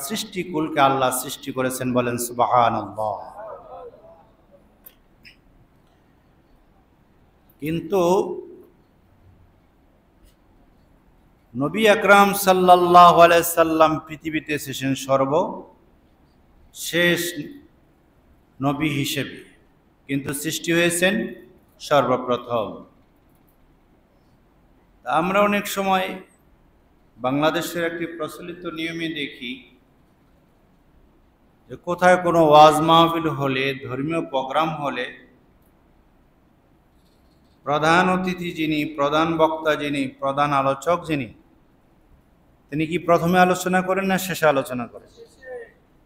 সৃষ্টিকুলকে আল্লাহ সৃষ্টি করেছেন, বলেন সুবহানাল্লাহ। কিন্তু নবী আকরাম সাল্লাল্লাহু আলাইহি সাল্লাম পৃথিবীতে এসেছেন সর্বশেষ নবী হিসেবে, কিন্তু সৃষ্টি হয়েছেন সর্বপ্রথম। আমরা অনেক সময় বাংলাদেশের একটি প্রচলিত নিয়মে দেখি যে কোথায় কোনো ওয়াজ মাহফিল হলে, ধর্মীয় প্রোগ্রাম হলে প্রধান অতিথি যিনি, প্রধান বক্তা যিনি, প্রধান আলোচক যিনি, তিনি কি প্রথমে আলোচনা করেন না শেষে আলোচনা করেন?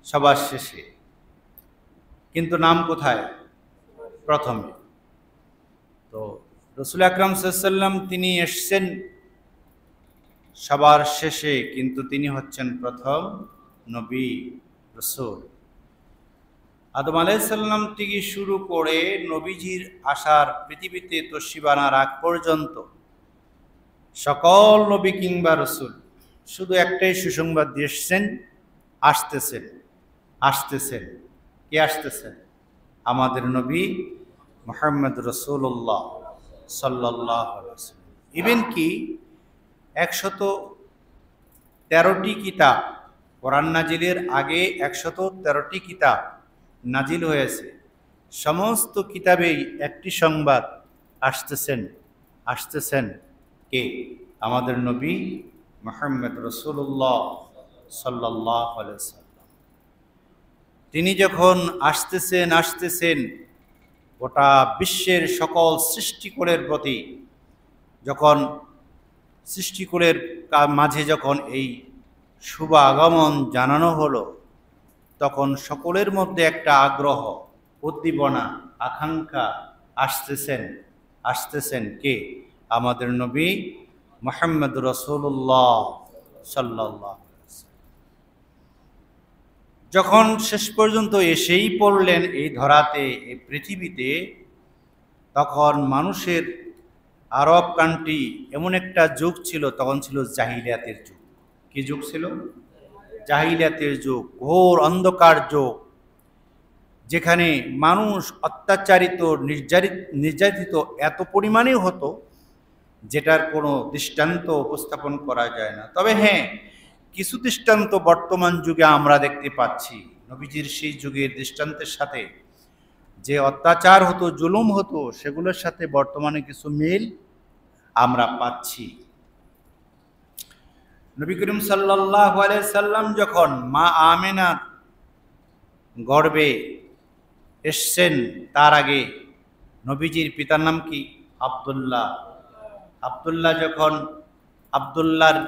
সবার শেষে। কিন্তু নাম কোথায়? প্রথমে। তো রাসূল আকরাম সাল্লাল্লাহু আলাইহি ওয়াসাল্লাম তিনি এসেছেন সবার শেষে, কিন্তু তিনি হচ্ছেন প্রথম নবী রাসূল। আদম আলাইহিস সালাম থেকে শুরু করে নবীজির আসার পৃথিবীতে তশরিফ আনার আগ পর্যন্ত সকল নবী কিংবা রাসূল শুধু একটাই সুসংবাদ দিয়ে এসেছেন, আসতেছেন আসতেছেন। কে আসতেছেন? আমাদের নবী মুহাম্মদ রাসূলুল্লাহ সাল্লাল্লাহু আলাইহি ওয়াসাল্লাম। ইভেন কি 113টি কিতাব, কোরআন নাজিলের আগে 113টি কিতাব নাজিল হয়েছে। সমস্ত কিতাবেই একটি সংবাদ, আসতেছেন আসতেছেন। কে? আমাদের নবী মুহাম্মদ রাসূলুল্লাহ সাল্লাল্লাহু আলাইহি ওয়াসাল্লাম। তিনি যখন আসতেছেন আসতেছেন গোটা বিশ্বের সকল সৃষ্টিকুলের প্রতি, যখন সৃষ্টিকুলের মাঝে যখন এই শুভ আগমন জানানো হলো, তখন সকলের মধ্যে একটা আগ্রহ, উদ্দীপনা, আকাঙ্ক্ষা, আসতেছেন আসতেছেন। কে? আমাদের নবী মুহাম্মদ রাসূলুল্লাহ সাল্লাল্লাহু আলাইহি ওয়াসাল্লাম। যখন শেষ পর্যন্ত এসেই পড়লেন এই ধরাতে, এই পৃথিবীতে, তখন মানুষের আরব কান্ট্রি এমন একটা যুগ ছিল, তখন ছিল জাহিলিয়াতের যুগ। কি যুগ ছিল? জাহিলিয়াতের যুগ, ঘোর অন্ধকার যুগ, যেখানে মানুষ অত্যাচারিত, নির্যাতিত এত পরিমাণে হতো যেটার কোনো দৃষ্টান্ত উপস্থাপন করা যায় না। তবে হ্যাঁ, কিছু দৃষ্টান্ত বর্তমান যুগে আমরা দেখতে পাচ্ছি। নবীজির সেই যুগের দৃষ্টান্তের সাথে যে অত্যাচার হতো, জুলুম হতো, সেগুলোর সাথে বর্তমানে কিছু মিল আমরা পাচ্ছি। নবী করিম সাল্লাল্লাহু আলাইহি সাল্লাম যখন মা আমেনার গর্ভে এসছেন, তার আগে নবীজির পিতার নাম কি? আব্দুল্লাহ। আব্দুল্লাহ যখন, আব্দুল্লাহর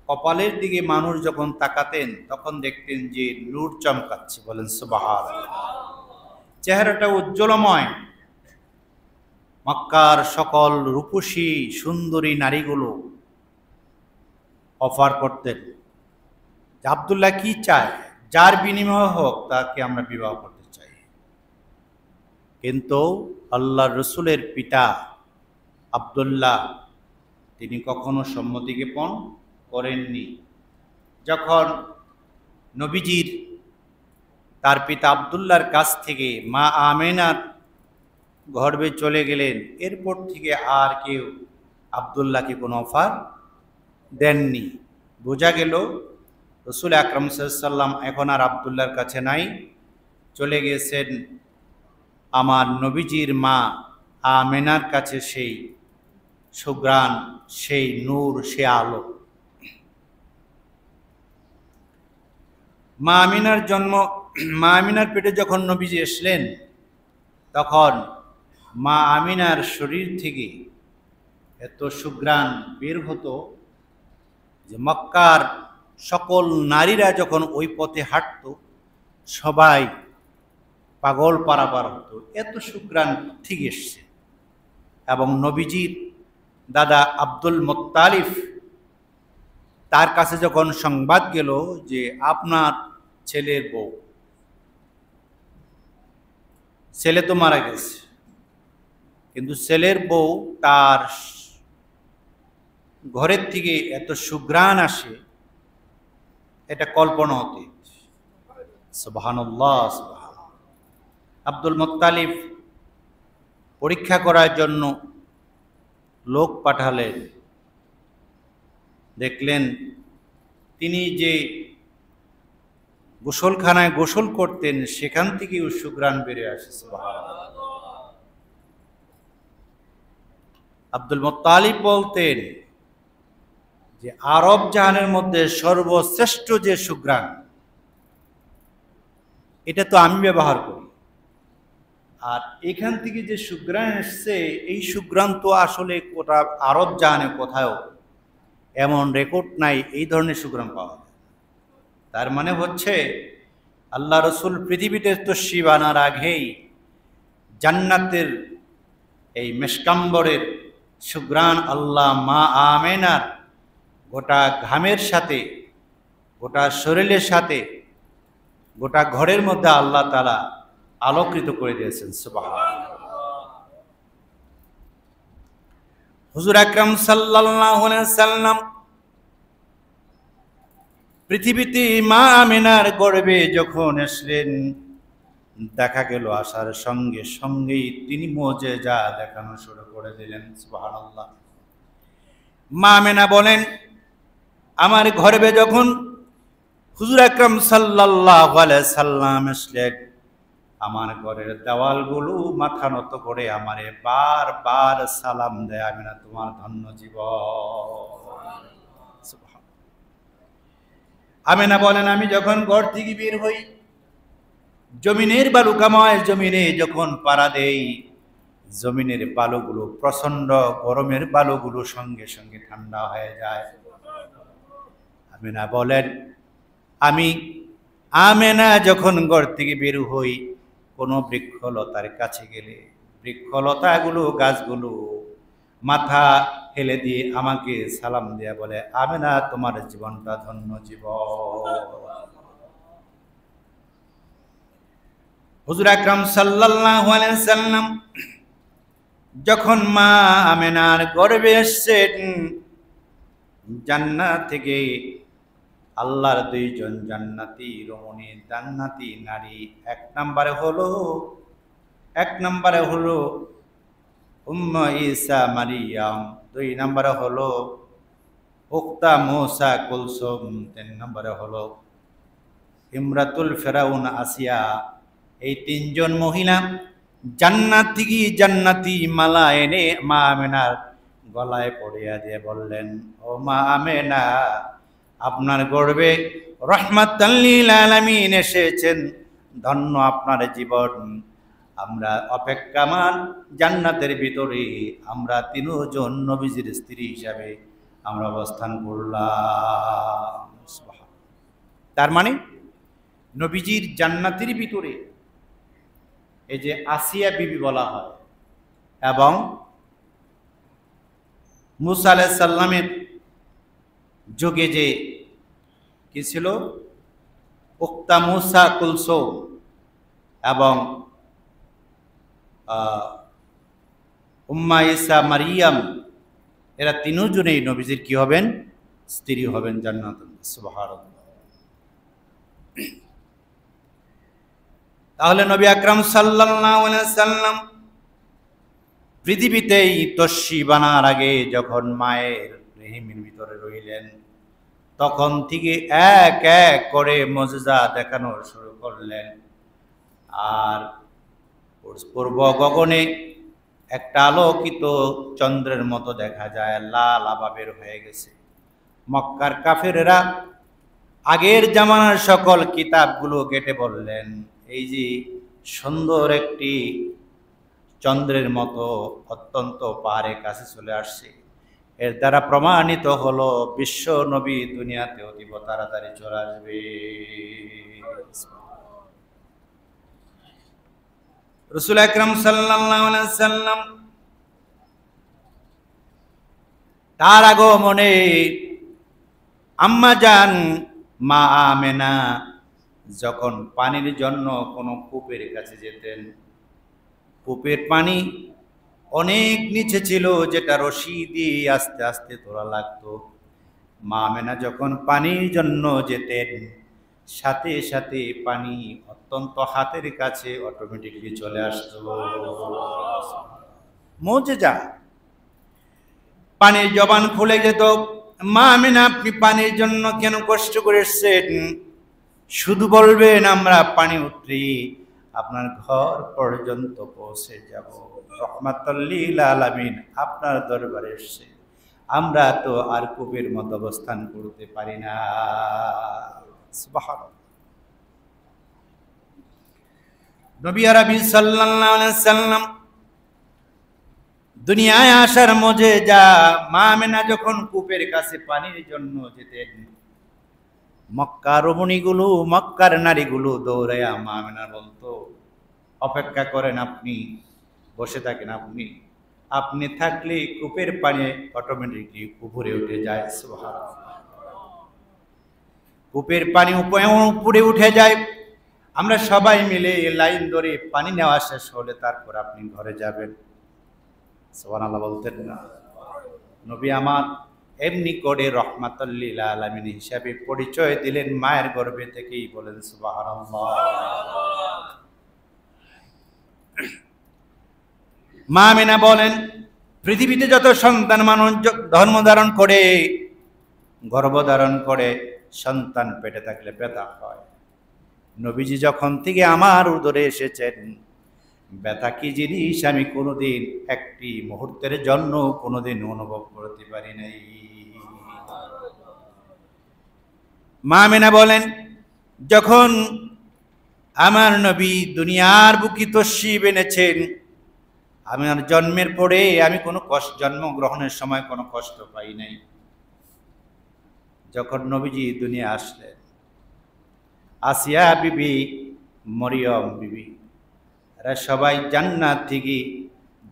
কপালের দিকে মানুষ যখন তাকাতেন, তখন দেখতেন যে নূর চমকাচ্ছে, বলেন সুবহানাল্লাহ। চেহারাটা উজ্জ্বলময়। মক্কার সকল রূপসী সুন্দরী নারীগুলো অফার করতেন যে আব্দুল্লাহ কি চায়, যার বিনিময় হোক তাকে আমরা বিবাহ করতে চাই। কিন্তু আল্লাহর রসুলের পিতা আব্দুল্লাহ তিনি কখনো সম্মতি জ্ঞাপন করেননি। যখন নবীজির তার পিতা আব্দুল্লাহর কাছ থেকে মা আমেনার গর্ভে চলে গেলেন, এরপর থেকে আর কেউ আব্দুল্লাহকে কোনো অফার দেননি। বোঝা গেল রাসূল আকরাম সাল্লাল্লাহু আলাইহি ওয়াসাল্লাম এখন আর আব্দুল্লাহর কাছে নাই, চলে গেছেন আমার নবীজির মা আমেনার কাছে, সেই সুঘ্রাণ, সেই নূর, সে আলো। মা আমিনার পেটে যখন নবীজি এসলেন, তখন মা আমিনার শরীর থেকে এত সুঘ্রাণ বের হতো যে মক্কার সকল নারীরা যখন ওই পথে হাঁটত, সবাই পাগল পারাপার হতো, এত সুঘ্রাণ ঠিক এসছে। এবং নবীজির দাদা আব্দুল মুত্তালিব, তার কাছে যখন সংবাদ গেল যে আপনার ছেলের বউ, ছেলে তো মারা গেছে, কিন্তু ছেলের বউ, তার ঘরের থেকে এত সুঘ্রাণ আসে এটা কল্পনা অতীত। সুবহানাল্লাহ, সুবহানাল্লাহ। আব্দুল মুত্তালিব পরীক্ষা করার জন্য লোক পাঠালেন, দেখলেন তিনি যে গোসলখানায় গোসল করতেন সেখান থেকে সুঘ্রাণ বেড়ে আসে। সুবহানাল্লাহ। আব্দুল মুত্তালিব বলতেন যে আরব জাহানের মধ্যে সর্বশ্রেষ্ঠ যে সুঘ্রাণ, এটা তো আমি ব্যবহার করি, আর এখান থেকে যে সুঘ্রাণ এসছে এই সুঘ্রাণ তো আসলে গোটা আরব জাহানে কোথাও এমন রেকর্ড নাই এই ধরনের সুঘ্রাণ পাওয়া যায়। তার মানে হচ্ছে আল্লাহ রসুল পৃথিবীতে তশরিফ আনার আগেই জান্নাতের এই মেশকাম্বরের সুঘ্রাণ আল্লাহ মা আমেনার গোটা ঘামের সাথে, গোটা শরীরের সাথে, গোটা ঘরের মধ্যে আল্লাহ তাআলা আলোকিত করে দিয়েছেন। সুবহানাল্লাহ। হুজুর আকরাম সাল্লাল্লাহু আলাইহি সাল্লাম পৃথিবীতে মা আমিনার গর্ভে যখন আসলেন, দেখা গেল আসার সঙ্গে সঙ্গেই তিনি মুজিজা দেখানো শুরু করে দিলেন। সুবহানাল্লাহ। মা আমিনা বলেন, আমার গর্ভে যখন হুজুর আকরাম সাল্লাল্লাহু আলাইহি সাল্লাম আসলেন, আমার ঘরের দেওয়ালগুলো মাথা নত করে আমারে বারবার সালাম দেয়, আমিনা তোমার ধন্য জীবন। আমিনা বলেন, আমি যখন ঘর থেকে বের হই, জমিনের বালুকাময় জমিনে যখন পাড়া দেই, জমিনের বালুগুলো প্রচন্ড গরমের বালুগুলো সঙ্গে সঙ্গে ঠান্ডা হয়ে যায়। আমিনা বলেন, আমি আমেনা যখন ঘর থেকে বের হই, কোনো বৃক্ষলতার কাছে গেলে বৃক্ষলতাগুলো, গাছগুলো মাথা হেলে দিয়ে আমাকে সালাম দিয়া বলে, আমেনা তোমার জীবনটা ধন্য জীবন। হুজুর আকরাম সাল্লাল্লাহু আলাইহি সাল্লাম যখন মা আমেনার গর্ভে এসেছেন, জান্নাত থেকে আল্লাহর দুইজন জান্নাতি রমণী, জান্নাতি নারী, এক নম্বরে হলো উম্মে ঈসা মারিয়াম, 2 নম্বরে হলো উক্তা মুসা কুলসুম, 3 নম্বরে হলো ইমরাতুল ফেরাউন আসিয়া। এই 3 জন মহিলা জান্নাত থেকে জান্নাতি মালা এনে মা আমেনার গলায় পরিয়ে দিয়ে বললেন, ও মা আমেনা, আপনার গর্ভে রাহমাতাল লিল আলামিন এসেছেন, ধন্য আপনার জীবন। আমরা অপেক্ষামান জান্নাতের ভিতরে আমরা 3 জন নবীজির স্ত্রী হিসাবে আমরা অবস্থান করলাম। তার মানে নবীজির জান্নাতের ভিতরে এই যে আসিয়া বিবি বলা হয়, এবং মুসা আলাইহিস সালামের যুগে যে কি ছিল, উক্তা মুসা কুলসুম এবং উম্মে ঈসা মারিয়াম, এরা 3 জনেই নবীজির কি হবেন, স্ত্রী হবেন জান্নাতে। সুবহানাল্লাহ। তাহলে নবী আকরাম সাল্লাল্লাহু আলাইহি সাল্লাম পৃথিবীতেই তশরিফ আনার আগে যখন মায়ের রেহিমের ভিতরে রইলেন, তখন থেকে এক এক করে মুজিজা দেখানো শুরু করলেন। আর পূর্ব গগনে একটা আলোকিত চন্দ্রের মতো দেখা যায়, লাল আভা বের হয়ে গেছে। মক্কার কাফেরেরা আগের জামানার সকল কিতাবগুলো কেটে বললেন, এই যে সুন্দর একটি চন্দ্রের মতো অত্যন্ত পাহাড়ের কাছে চলে আসছে, এর দ্বারা প্রমাণিত হলো বিশ্ব নবী দুনিয়াতে অতীব তাড়াতাড়ি চলে আসবে। রাসূল আকরাম সাল্লাল্লাহু আলাইহি সাল্লাম তার আগমনে আম্মা জান মা আমেনা যখন পানির জন্য কোনো কূপের কাছে যেতেন, কূপের পানি অনেক নিচে ছিল, যেটা রশি দিয়ে আস্তে আস্তে তোলা লাগতো। মা আমেনা যখন পানির জন্য যেতেন, সাথে সাথে পানি অত্যন্ত হাতের কাছে অটোমেটিকলি চলে আসতো। মুজিজা, পানির জবান খুলে যেত। মা আমেনা, আপনি পানির জন্য কেন কষ্ট করে এসেছেন? শুধু বলবেন আমরা পানি উতরি আপনার ঘর পর্যন্ত পৌঁছে যাব। রহমাতুল লিল আলামিন আপনার দরবারে এসেছে, আমরা তো আর কূপের মতো অবস্থান করতে পারি না। সুবহানাল্লাহ। নবী আরবি সাল্লাল্লাহু আলাইহি সাল্লাম দুনিয়ায় আসার মুজিজা, মা আমেনা যখন কূপের কাছে পানির জন্য যেতেন, মক্কার রমণীগুলো, মক্কার নারীগুলো দৌড়াইয়া মা আমেনা বলতো, অপেক্ষা করেন, আপনি বসে থাকেন, আপনি থাকলে কূপের পানি অটোমেটিকলি উপরে উঠে যায়। সুবহানাল্লাহ। কূপের পানি উপরে উঠে যায়। আমরা সবাই মিলে লাইন ধরে পানি নেওয়া শেষ হলে তারপর আপনি ঘরে যাবেন। সুবহানাল্লাহ বলতেন না? নবী আমার এমনি করে রহমাতুল লিল আলামিন হিসাবে পরিচয় দিলেন মায়ের গর্ভে থেকেই। বলেন সুবহানাল্লাহ। মা আমেনা বলেন, পৃথিবীতে যত সন্তান মানুষ ধর্ম ধারণ করে, গর্ভধারণ করে, সন্তান পেটে থাকলে ব্যথা হয়। নবীজি যখন থেকে আমার উদরে এসেছেন, ব্যথা কি জিনিস আমি কোনোদিন একটি মুহূর্তের জন্য কোনোদিন অনুভব করতে পারি নাই। মা আমেনা বলেন, যখন আমার নবী দুনিয়ার বুকে তশরিফ এনেছেন, আমার জন্মের পরে আমি কোনো জন্মগ্রহণের সময় কোনো কষ্ট পাই নাই। যখন নবীজি দুনিয়া আসলেন, আসিয়া বিবি, মরিয়ম বিবি, এরা সবাই জান্নাত থেকে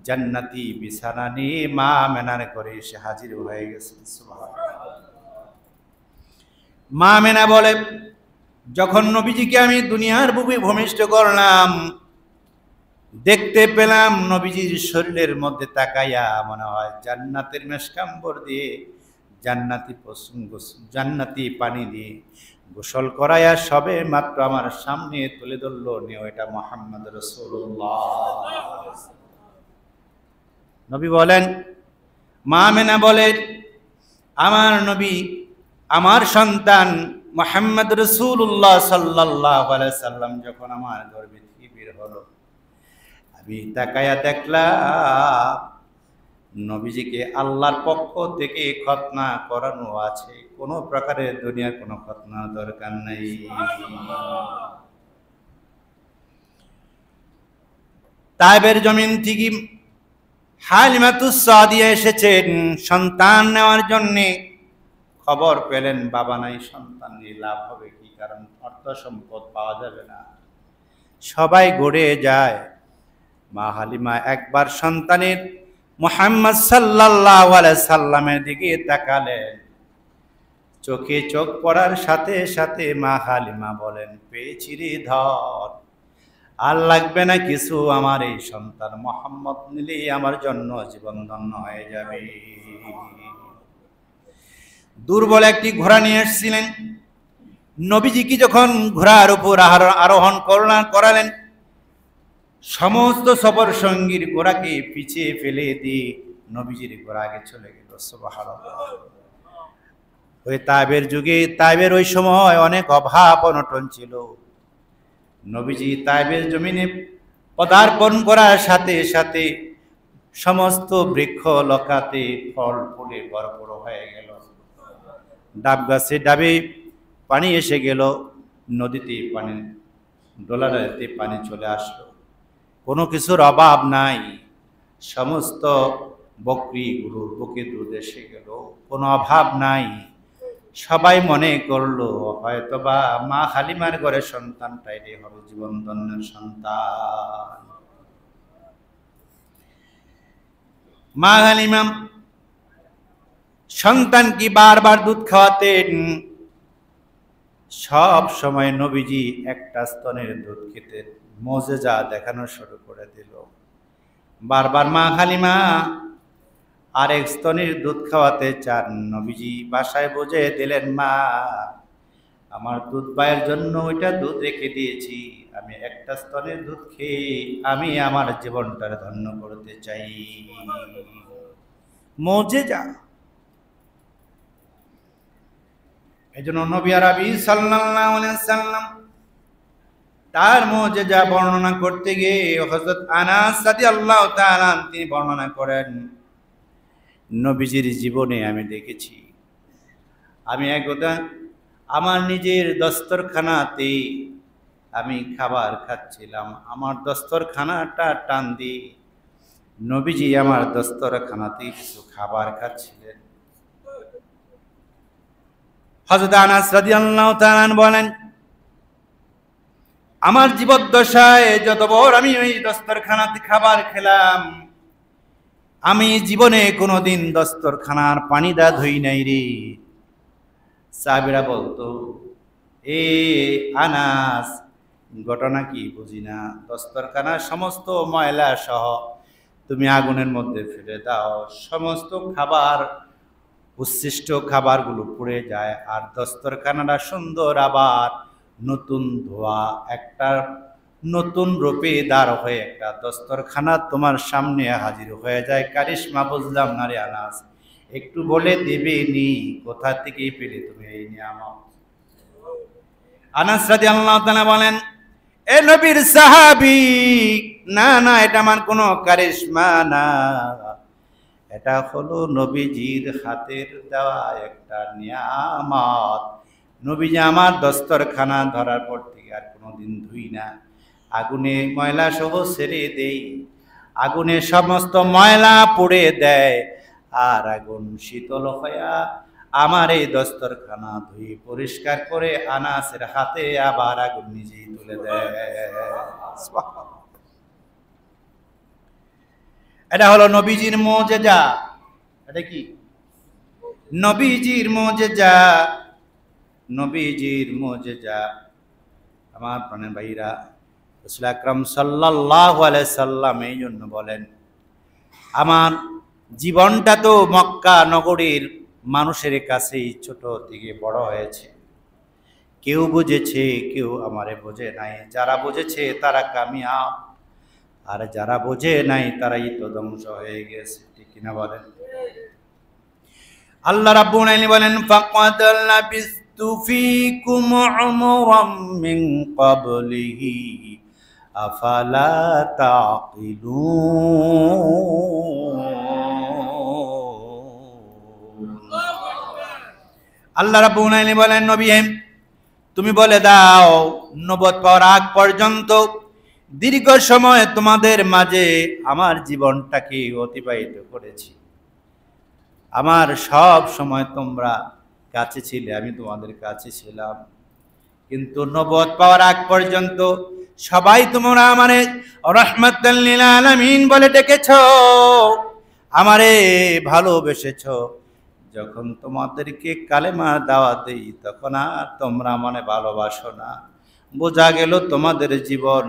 জান্নাতি বিছানা নিয়ে মা আমেনার ঘরে এসে হাজির হয়ে গেছেন। সুবহানাল্লাহ। মা আমেনা বলে, যখন নবীজিকে আমি দুনিয়ার বুকে ভূমিষ্ঠ করলাম, দেখতে পেলাম নবীজির শরীরের মধ্যে তাকাইয়া মনে হয় জান্নাতের মেশকাম্বর দিয়ে, জান্নাতি পানি দিয়ে গোসল করাইয়া সবে মাত্র আমার সামনে তুলে ধরল, এটা মুহাম্মদ রাসূলুল্লাহ। নবী বলেন, মা আমেনা বলেন, আমার নবী, আমার সন্তান মুহাম্মদ রাসূলুল্লাহ সাল্লাল্লাহু আলাইহি সাল্লাম যখন আমার গর্ভে থেকে বের হলো, আমি তাকায়া দেখলাম নবীজিকে আল্লাহর পক্ষ থেকে খতনা করানো আছে। কোনো প্রকারের দুনিয়ার কোনো খতনা দরকার নাই। তায়েবের জমিন থেকে হালিমাতুস সাদিয়া এসেছেন সন্তান নেওয়ার জন্যে। খবর পেলেন বাবা নাই, সন্তান নিয়ে লাভ হবে কি? কারণ অর্থ সম্পদ পাওয়া যাবে না, সবাই গড়ে যায়। মা হালিমা একবার সন্তানের মুহাম্মদ সাল্লাল্লাহু আলাইহি সাল্লামের দিকে তাকালেন। চোখে চোখ পড়ার সাথে সাথে মা হালিমা বলেন, পেয়েছি রে ধর, আর লাগবে না কিছু, আমার এই সন্তান মুহাম্মদ নিলেই আমার জন্য জীবন ধন্য হয়ে যাবে। দুর্বল একটি ঘোড়া নিয়ে এসেছিলেন। নবীজিকে যখন ঘোড়ার উপর আরোহণ করালেন, সমস্ত সফর সঙ্গীর ঘোড়াকে পিছিয়ে ফেলে দিয়ে নবীজির ঘোড়া আগে চলে গেল। সুবহানাল্লাহ। ওই তায়েবের যুগে, তায়েবের ওই সময় অনেক অভাব অনটন ছিল। নবীজি তায়েবের জমিনে পদার্পণ করার সাথে সাথে সমস্ত বৃক্ষ লতাতে ফল ফুলে ভরপুর হয়ে গেল। ডাব গাছে ডাবে পানি এসে গেল, নদীতে পানি, ডোলাতে পানি চলে আসলো। কোনো কিছুর অভাব নাই। সমস্ত বকরিগুলোর বুকে দুধ এসে গেল, কোনো অভাব নাই। সবাই মনে করলো হয়তোবা মা হালিমার ঘরে সন্তানটাই হবে জীবন ধন্যের সন্তান। মা হালিমা সন্তান কি বারবার দুধ খাওয়াতেন। সব সময় নবীজি একটা স্তনের দুধ খেতে মুজিজা দেখানো শুরু করে দিল। বারবার মা হালিমা আরেক স্তনের দুধ খাওয়াতে চান। নবীজি বাসায় বুঝে দিলেন, মা আমার দুধ পায়ের জন্য ওইটা দুধ রেখে দিয়েছি, আমি একটা স্তনের দুধ খেয়ে আমি আমার জীবনটার ধন্য করতে চাই। মুজিজা। এই জন্য নবী আরবি সাল্লাল্লাহু আলাইহি সাল্লাম তার মুজিজা বর্ণনা করতে গিয়ে হযরত আনাস রাদিয়াল্লাহু তাআলা তিনি বর্ণনা করেন, নবীজির জীবনে আমি দেখেছি, আমি একদা আমার নিজের দস্তরখানাতে আমি খাবার খাচ্ছিলাম, আমার দস্তরখানাটা টান দিয়ে নবীজি আমার দস্তরখানাতে কিছু খাবার খাচ্ছিলেন। হযরত আনাস রাদিয়াল্লাহু তাআলা বলেন, আমার জীবদ্দশায় যতবার আমি ওই দস্তরখানাতে খাবার খেলাম, আমি জীবনে কোনোদিন দস্তরখানার পানিটা ধুই নাই রে। সাহাবীরা বলতো, এ আনাস, ঘটনা কি বুঝি না, দস্তরখানার সমস্ত ময়লা সহ তুমি আগুনের মধ্যে ফেলে দাও, সমস্ত খাবার উচ্ছিষ্ট খাবারগুলো পুড়ে যায়, আর দস্তরখানাটা সুন্দর আবার নতুন ধোয়া একটা নতুন রূপে দাঁড় হয়ে একটা দস্তরখানা তোমার সামনে হাজির হয়ে যায়। কারিশমা বুঝলাম না রে আনাস, একটু বলে দেবে নি কোথা থেকে পেলে তুমি এই নিয়ামত? আনাস রাদিয়াল্লাহু তাআলা বলেন, এ নবীর সাহাবী, না না, এটা আমার কোনো কারিশমা না, এটা হলো নবীজির হাতের দেওয়া একটা নিয়ামত। নবীজি আমার দস্তরখানা ধরার পর থেকে আর কোনোদিন ধুই না, আগুনে ময়লা সহ ছেড়ে দেই, আগুনে সমস্ত ময়লা পুড়ে দেয়, আর আগুন শীতল হইয়া আমার এই দস্তরখানা ধুয়ে পরিষ্কার করে আনাসের হাতে আবার আগুন নিজেই তুলে দেয়। এটা হলো নবীজির মুজিজা। এটা কি? নবীজির মুজিজা, নবীজির মুজিজা। আমার প্রাণের ভাইরা, রাসূল আকরাম সাল্লাল্লাহু আলাইহি সাল্লাম এই জন্য বলেন, আমার জীবনটা তো মক্কা নগরীর মানুষের কাছেই ছোট থেকে বড় হয়েছে, কেউ বুঝেছে কেউ আমারে বোঝে নাই, যারা বুঝেছে তারা কামিয়াব, আর যারা বোঝে নাই তারাই তো ধ্বংস হয়ে গেছে, ঠিক কিনা বলেন? আল্লাহ রাব্বুল আলামিন বলেন, ফাকাদ লাবিস্তু ফীকুম উমরাম মিন ক্বাবলিহি আফালা তাকিলুন। আল্লাহ রাব্বুল আলামিন বলেন, নবী তুমি বলে দাও, নবুয়ত পাওয়ার আগ পর্যন্ত দীর্ঘ সময় তোমাদের মাঝে আমার জীবনটাকে অতিবাহিত করেছি, আমার সব সময় তোমরা কাছে ছিলে, আমি তোমাদের কাছে ছিলাম, কিন্তু নবুয়ত পাওয়ার আগ পর্যন্ত সবাই তোমরা আমারে রাহমাতাল লিল আলামিন বলে ডেকেছো, আমারে ভালোবেসেছো। যখন তোমাদেরকে কালেমার দাওয়াত দেই তখন আর তোমরা মনে ভালোবাসো না। বোঝা গেল তোমাদের জীবন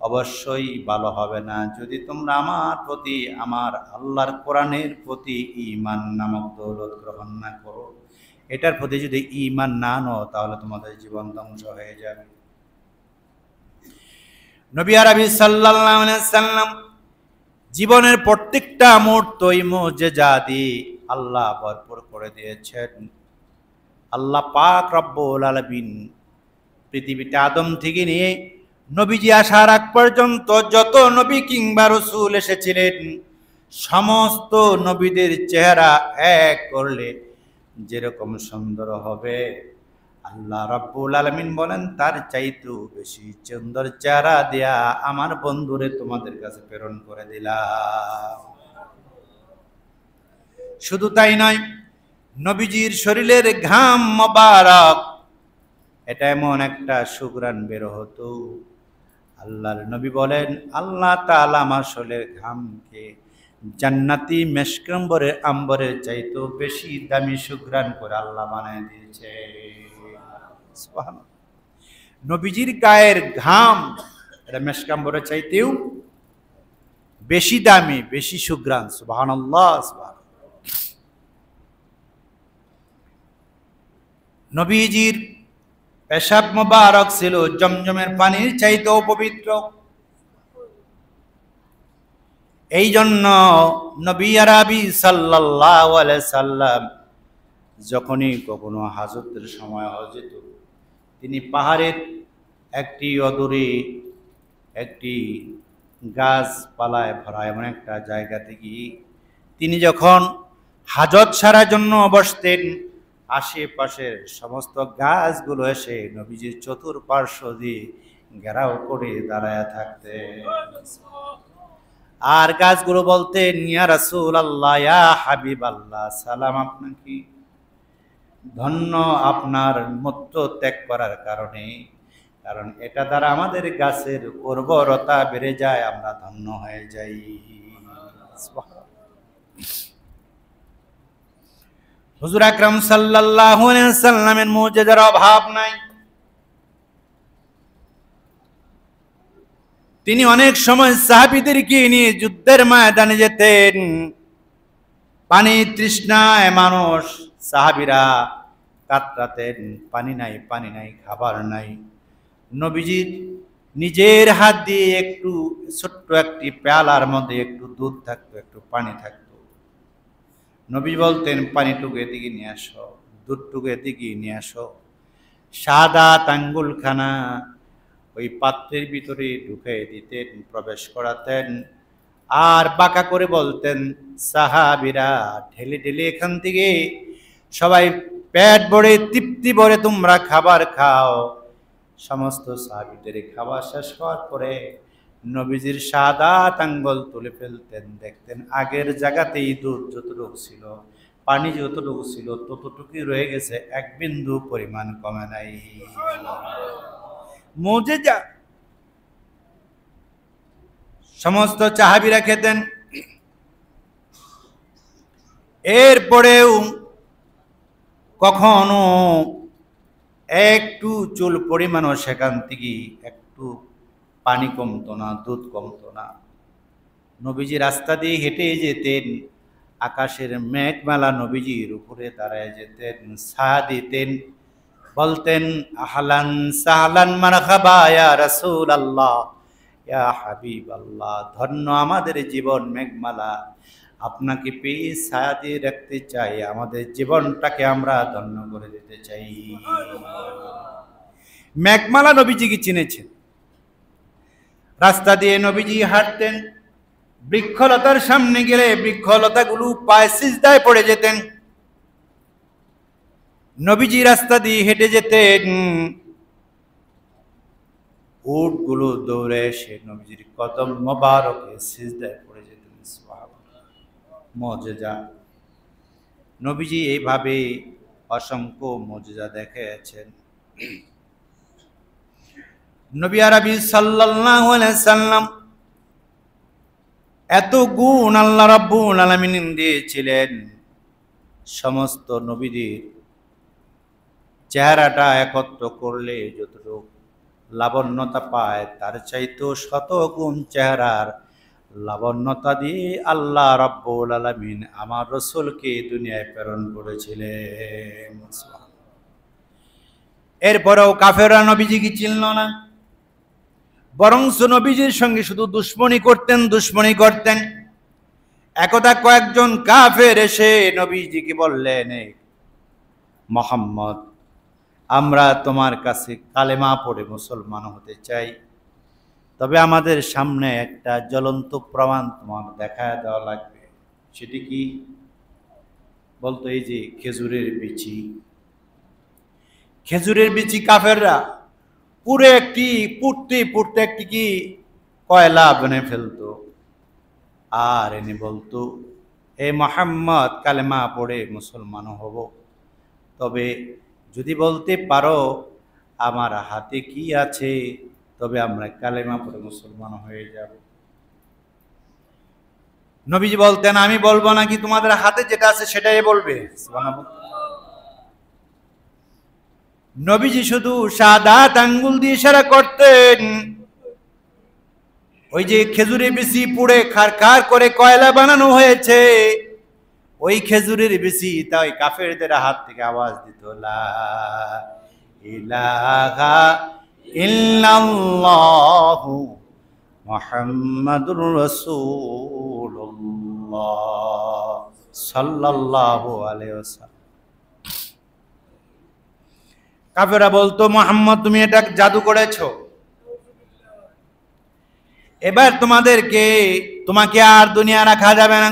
অবশ্যই ভালো হবে না যদি তোমরা আমার প্রতি, আমার আল্লাহর কোরআনের প্রতি ঈমান নামক দৌলত গ্রহণ না করো। এটার প্রতি যদি ঈমান না আনো তাহলে তোমাদের জীবন ধ্বংস হয়ে যাবে। নবী আরবি সাল্লাল্লাহু আলাইহি সাল্লাম জীবনের প্রত্যেকটা মুহূর্তই মুজিজা দিয়ে আল্লাহ ভরপুর করে দিয়েছেন। আল্লাহ পাক রব্বুল আলামিন পৃথিবীতে আদম থেকে নিয়ে নবীজি আসার আগ পর্যন্ত যত নবী কিংবা রাসূল এসেছিলেন, সমস্ত নবীদের চেহারা এক করলে যেরকম সুন্দর হবে, আল্লাহ রাব্বুল আলামিন বলেন তার চাইতেও বেশি সুন্দর চেহারা দেয়া আমার বন্ধুরে তোমাদের কাছে প্রেরণ করে দিলাম। শুধু তাই নয়, নবীজির শরীরের ঘাম মোবারক, এটা এমন একটা সুঘ্রাণ বের হতো, আল্লাহর নবী বলেন আল্লাহ তাআলা আমার শরীরের ঘামকে জান্নাতি মেশকাম্বরের আম্বরের চাইতেও বেশি দামি সুঘ্রাণ করে আল্লাহ বানায় দিয়েছে। সুবহানাল্লাহ। নবীজির গায়ের ঘাম এটা মেশকাম্বরের চাইতেও বেশি দামি, বেশি সুঘ্রাণ। সুবহানাল্লাহ, সুবহানাল্লাহ। নবীজির পেশাব মোবারক ছিল জমজমের পানির চাইতেও পবিত্র। এই জন্য নবী আরবি সাল্লাল্লাহু আলাইহি সাল্লাম যখনই কখনো হাজতের সময় যেত, তিনি পাহাড়ের একটি অদূরে একটি গাছপালায় ভরা এমন একটা জায়গা থেকে তিনি যখন হাজত সারার জন্য বসতেন, আশেপাশের সমস্ত গাছগুলো এসে নবীজির চতুর্পার্শ্ব দিয়ে ঘেরাও করে দাঁড়ায় থাকতেন। আর গাছগুলো বলতেন, ইয়া রাসূলুল্লাহ, ইয়া হাবিবাল্লাহ, সালাম আপনাকে, ধন্য আপনার মূত্র ত্যাগ করার কারণে, কারণ এটা দ্বারা আমাদের গাছের উর্বরতা বেড়ে যায়, আমরা ধন্য হয়ে যাই। হুজুর আকরাম সাল্লাল্লাহু আলাইহি ওয়াসাল্লামের মুজিজার অভাব নাই। তিনি অনেক সময় সাহাবীদেরকে নিয়ে যুদ্ধের ময়দানে যেতেন। পানি তৃষ্ণায় মানুষ, সাহাবীরা কাতরাতেন, পানি নাই, পানি নাই, খাবার নাই। নবীজি নিজের হাত দিয়ে একটু ছোট্ট একটি পেয়ালার মধ্যে একটু দুধ থাকতো, একটু পানি থাকতো। নবী বলতেন, পানিটুকু এদিকে নিয়ে আসো, দুধটুকু এদিকে নিয়ে আসো। সাদা আঙ্গুলখানা ওই পাত্রের ভিতরে ঢুকে দিতেন, প্রবেশ করাতেন, আর বাঁকা করে বলতেন, সাহাবীরা ঢেলে ঢেলে এখান থেকে সবাই পেট ভরে তৃপ্তি ভরে তোমরা খাবার খাও। সমস্ত সাহাবীদের খাবার শেষ হওয়ার পরে নবীজির সাদা আঙ্গুল তুলে ফেলতেন, দেখতেন আগের জায়গাতেই দুধ যতটুকু ছিল, পানি যতটুকু ছিল ততটুকুই রয়ে গেছে, এক বিন্দু পরিমাণ কমে নাই। মুজিজা। সমস্ত সাহাবীরা খেতেন। এরপরেও কখনো একটু চুল পরিমাণও সেখান থেকে একটু পানি কমতো না, দুধ কমতো না। নবীজি রাস্তা দিয়ে হেঁটে যেতেন, আকাশের মেঘমালা নবীজির উপরে দাঁড়ায় যেতেন, ছায়া দিতেন, বলতেন, আহলান সাহলান মারহাবা ইয়া রাসূলুল্লাহ, ইয়া হাবিবাল্লাহ, ধন্য আমাদের জীবন মেঘমালা, আপনাকে পেয়ে ছায়া দিয়ে রাখতে চাই, আমাদের জীবনটাকে আমরা ধন্য করে দিতে চাই। মেঘমালা নবীজিকে চিনেছেন। রাস্তা দিয়ে নবীজি হাঁটতেন, বৃক্ষলতার সামনে গেলে বৃক্ষলতাগুলো পায়ে সিজদায় পড়ে যেতেন। নবীজি রাস্তা দিয়ে হেঁটে যেতেন, উটগুলো দৌড়ে এসে নবীজির কদম মোবারকে সিজদায় পড়ে যেতেন। সুবহানাল্লাহ, মুজিজা। নবীজি এইভাবে অসংখ্য মুজিজা দেখিয়েছেন। নবী আরবি সাল্লাল্লাহু আলাইহি সাল্লাম এত গুণ আল্লাহ রাব্বুল আলামিন দিয়েছিলেন, সমস্ত নবীদের চেহারাটা একত্র করলে যতটুকু লাবণ্যতা পায়, তার চাইতেও শত গুণ চেহারার লাবণ্যতা দিয়ে আল্লাহ রাব্বুল আলামিন আমার রাসূলকে দুনিয়ায় প্রেরণ করেছিলেন। এরপরেও কাফেররা নবীজিকে চিনল না, বরং নবীজির সঙ্গে শুধু দুশ্মনী করতেন। একদা কয়েকজন কাফের এসে নবীজিকে বললেন, মুহাম্মদ, আমরা তোমার কাছে কালেমা পড়ে মুসলমান হতে চাই, তবে আমাদের সামনে একটা জ্বলন্ত প্রমাণ তোমার দেখায় দেওয়া লাগবে। সেটি কি? বলতো, এই যে খেজুরের বিচি। কাফেররা পুড়তে একটি কি কয়লা বনে ফেলতো, আর এনে বলতো, এ মুহাম্মদ, কালেমা পড়ে মুসলমান হব, তবে যদি বলতে পারো আমার হাতে কি আছে, তবে আমরা কালেমা পড়ে মুসলমান হয়ে যাব। নবীজি বলতেন, আমি বলবো নাকি, তোমাদের হাতে যেটা আছে সেটাই বলবে। নবীজি শুধু সাদা আঙ্গুল দিয়ে ইশারা করতেন, ওই যে খেজুরে বিচি পুড়ে খারখার করে কয়লা বানানো হয়েছে, ওই খেজুরের বিচি তাই কাফেরদের হাত থেকে আওয়াজ দিত, লা ইলাহা ইল্লাল্লাহু মুহাম্মাদুর রাসূলুল্লাহ সাল্লাল্লাহু আলাইহি ওয়াসাল্লাম। কাফেররা বলতো, মুহাম্মদ তুমি এটা জাদু করেছো, এবার তোমাকে আর দুনিয়া রাখা যাবে না,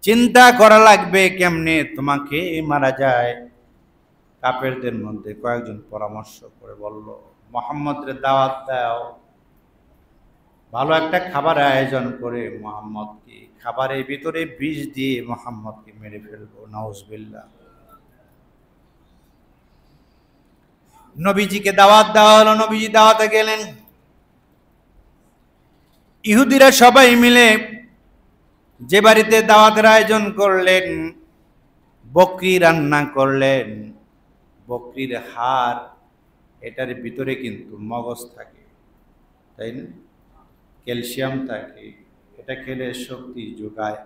চিন্তা করা লাগবে কেমনে তোমাকে মারা যায়। কাফেরদের মধ্যে কয়েকজন পরামর্শ করে বলল, মুহাম্মদের দাওয়াত দাও, ভালো একটা খাবার আয়োজন করে মুহাম্মদকে, খাবারের ভিতরে বিষ দিয়ে মুহাম্মদকে মেরে ফেলবো, নাউজুবিল্লাহ। নবীজিকে দাওয়াত দেওয়া হলো, নবীজি দাওয়াতে গেলেন। ইহুদিরা সবাই মিলে যে বাড়িতে দাওয়াতের আয়োজন করলেন, বকরি রান্না করলেন। বকরির হাড়, এটার ভিতরে কিন্তু মগজ থাকে, তাই না? ক্যালসিয়াম থাকে, এটা খেলে শক্তি যোগায়।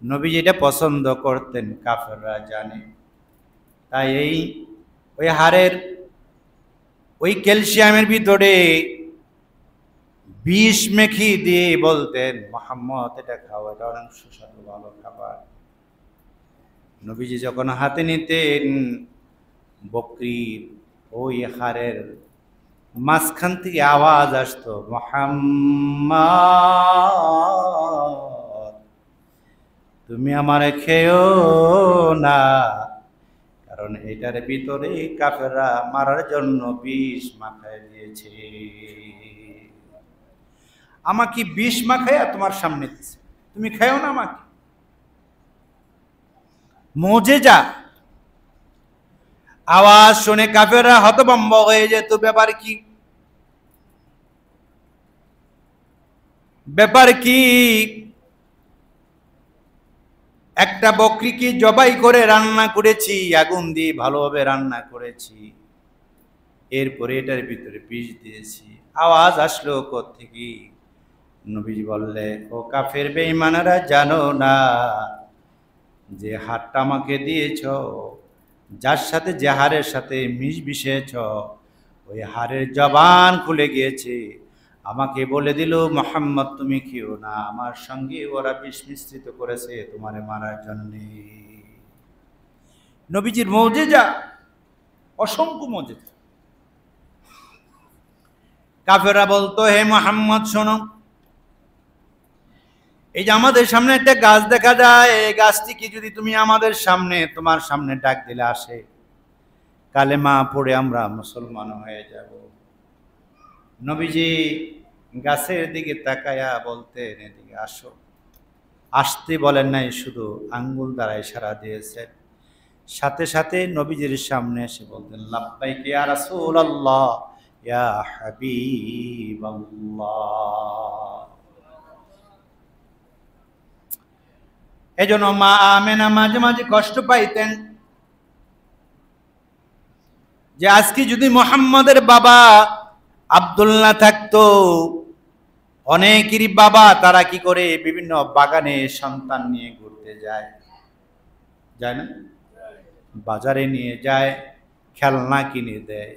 নবী যেটা পছন্দ করতেন কাফেররা জানে, তাই ওই হাড়ের ওই ক্যালসিয়ামের ভিতরে বিষ মেখে দিয়ে বলতেন, মুহাম্মদ এটা খাও, এটা অনেক সুস্বাদু ভালো খাবার। নবীজি যখন হাতে নিতেন, বকরির ওই হাড়ের মাঝখান থেকে আওয়াজ আসতো, মুহাম্মদ তুমি আমারে খেও না, কারণ এটার ভিতরে কাফেররা মারার জন্য বিষ মাখায় দিয়েছে। আমাকে বিষ মাখাইয়া তোমার সামনে দিছে, তুমি খাও না আমাকে। মুজিজা। আওয়াজ শুনে কাফেররা হতভম্ব হয়ে যেত, ব্যাপার কি, ব্যাপার কি? একটা বকরিকে জবাই করে রান্না করেছি, আগুন দিয়ে ভালোভাবে রান্না করেছি, এরপরে এটার ভিতরে বিষ দিয়েছি, আওয়াজ আসলো কোত্থেকে? নবীজি বললে, ও কাফের বেঈমানেরা, জানো না যে হাড়টা আমাকে দিয়েছ, যার সাথে যে হাড়ের সাথে মিশিয়েছ, ওই হাড়ের জবান খুলে গিয়েছে, আমাকে বলে দিল, মুহাম্মদ তুমি খেও না, আমার সঙ্গে ওরা বিষ মিশ্রিত করেছে তোমারে মারার জন্য। নবীজির মুজিজা, অসংখ্য মুজিজা। কাফেররা বলতো, হে মুহাম্মদ শোনো, এই যে আমাদের সামনে একটা গাছ দেখা যায়, এই গাছটিকে যদি তুমি আমাদের সামনে, তোমার সামনে ডাক দিলে আসে, কালেমা পড়ে আমরা মুসলমান হয়ে যাব। নবীজি গাছের দিকে তাকায়া বলতেন, এদিকে আসো। আসতে বলেন নাই, শুধু আঙ্গুল দ্বারা ইশারা দিয়েছেন। সাথে সাথে নবীজির সামনে এসে বলতেন, লাব্বাইক ইয়া রাসূলুল্লাহ, ইয়া হাবিবাল্লাহ। এজন্য মা আমেনা মাঝে মাঝে কষ্ট পাইতেন যে আজকে যদি মুহাম্মদের বাবা আব্দুল্লাহ থাকতো। অনেকেরই বাবা তারা কি করে বিভিন্ন বাগানে সন্তান নিয়ে ঘুরতে যায়, যায় না? বাজারে নিয়ে যায়, খেলনা কিনে দেয়।